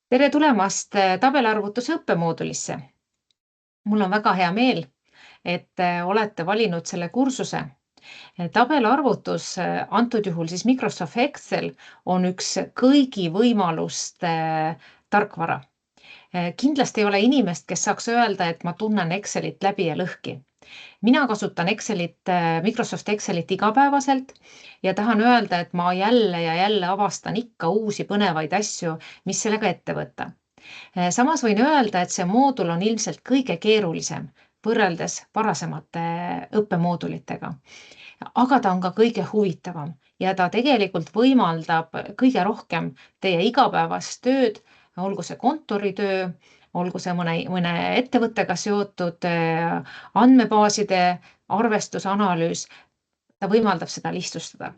Tere tulemast tabelarvutuse õppemoodulisse. Mul on väga hea meel, et olete valinud selle kursuse. Tabelarvutus, antud juhul siis Microsoft Excel, on üks kõigi võimaluste tarkvara. Kindlasti ei ole inimest, kes saaks öelda, et ma tunnen Excelit läbi ja lõhki. Mina kasutan Microsoft Excelit igapäevaselt ja tahan öelda, et ma jälle ja jälle avastan ikka uusi põnevaid asju, mis sellega ette võtta. Samas võin öelda, et see moodul on ilmselt kõige keerulisem võrreldes varasemate õppemoodulitega. Aga ta on ka kõige huvitavam ja ta tegelikult võimaldab kõige rohkem teie igapäevast tööd, olgu see kontoritöö, olgu see mõne ettevõttega seotud andmebaaside arvestusanalüüs, ta võimaldab seda lihtsustada.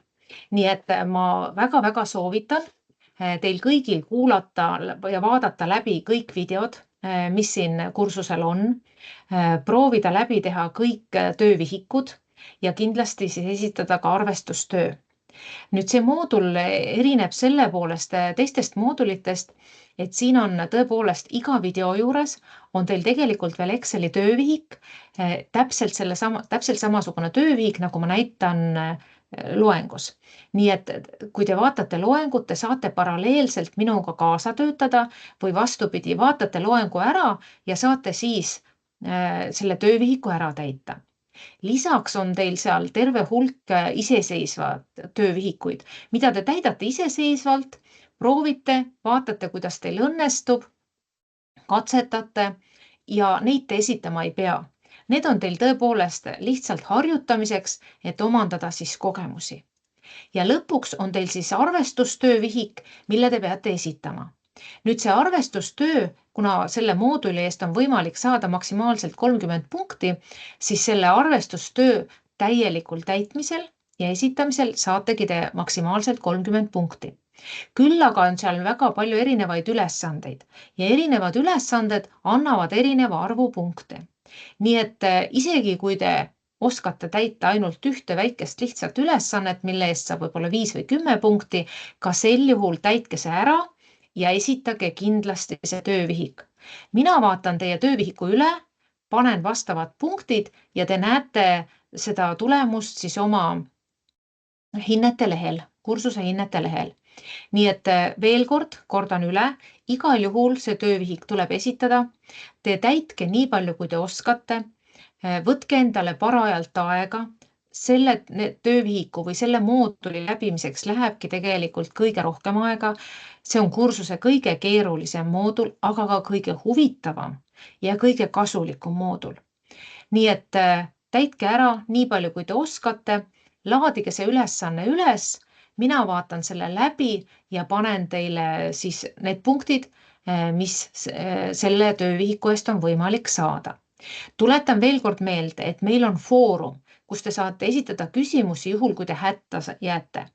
Nii et ma väga-väga soovitan teil kõigil kuulata ja vaadata läbi kõik videod, mis siin kursusel on, proovida läbi teha kõik töövihikud ja kindlasti siis esitada ka arvestustöö. Nüüd see moodul erineb selle poolest teistest moodulitest, et siin on tõepoolest iga video juures on teil tegelikult veel Exceli töövihik, täpselt samasugune töövihik, nagu ma näitan loengus. Nii et kui te vaatate loengut, te saate paralleelselt minuga kaasa töötada või vastupidi, vaatate loengu ära ja saate siis selle töövihiku ära täita. Lisaks on teil seal terve hulk iseseisvad töövihikuid, mida te täidate iseseisvalt, proovite, vaatate, kuidas teil õnnestub, katsetate ja neid te esitama ei pea. Need on teil tõepoolest lihtsalt harjutamiseks, et omandada siis kogemusi. Ja lõpuks on teil siis arvestustöövihik, mille te peate esitama. Nüüd see arvestustöö, kuna selle mooduli eest on võimalik saada maksimaalselt 30 punkti, siis selle arvestustöö täielikul täitmisel ja esitamisel saategi te maksimaalselt 30 punkti. Küll aga on seal väga palju erinevaid ülesandeid ja erinevad ülesanded annavad erineva arvu punkte. Nii et isegi kui te oskate täita ainult ühte väikest lihtsalt ülesannet, mille eest saab võib-olla 5 või 10 punkti, ka sel juhul täitke see ära ja esitage kindlasti see töövihik. Mina vaatan teie töövihiku üle, panen vastavad punktid ja te näete seda tulemust siis oma hinnete lehel, kursuse hinnete lehel. Nii et veel kord, kordan üle, igal juhul see töövihik tuleb esitada. Te täitke nii palju, kui te oskate. Võtke endale parajalt aega. Selle töövihiku või selle mooduli läbimiseks lähebki tegelikult kõige rohkem aega. See on kursuse kõige keerulisem moodul, aga ka kõige huvitavam ja kõige kasulikum moodul. Nii et täitke ära nii palju, kui te oskate, laadige see ülesanne üles, mina vaatan selle läbi ja panen teile siis need punktid, mis selle töövihiku eest on võimalik saada. Tuletan veel kord meelde, et meil on foorum, kus te saate esitada küsimusi juhul, kui te hätta jääte.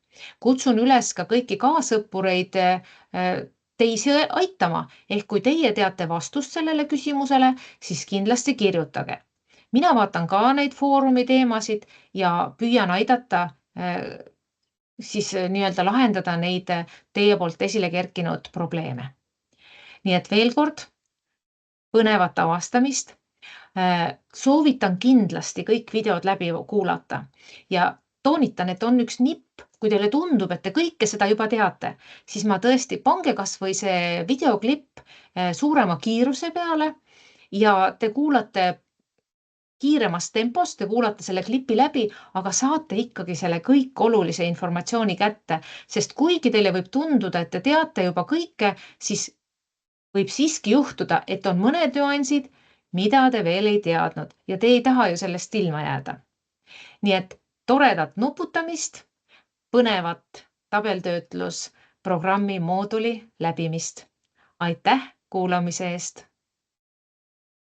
Kutsun üles ka kõiki kaasõppureid teisi aitama, ehk kui teie teate vastust sellele küsimusele, siis kindlasti kirjutage. Mina vaatan ka neid foorumi teemasid ja püüan aidata siis nii-öelda lahendada neid teie poolt esile kerkinud probleeme. Nii et veel kord, põnevat avastamist. Soovitan kindlasti kõik videod läbi kuulata ja toonitan, et on üks nipp, kui teile tundub, et te kõike seda juba teate, siis ma tõesti pange kas või see videoklipp suurema kiiruse peale ja te kuulate kiiremas tempos, te kuulate selle klipi läbi, aga saate ikkagi selle kõik olulise informatsiooni kätte, sest kuigi teile võib tunduda, et te teate juba kõike, siis võib siiski juhtuda, et on mõned nüansid, mida te veel ei teadnud ja te ei taha ju sellest ilma jääda. Nii et toredat nuputamist, põnevat tabeltöötlusprogrammi mooduli läbimist. Aitäh kuulamise eest!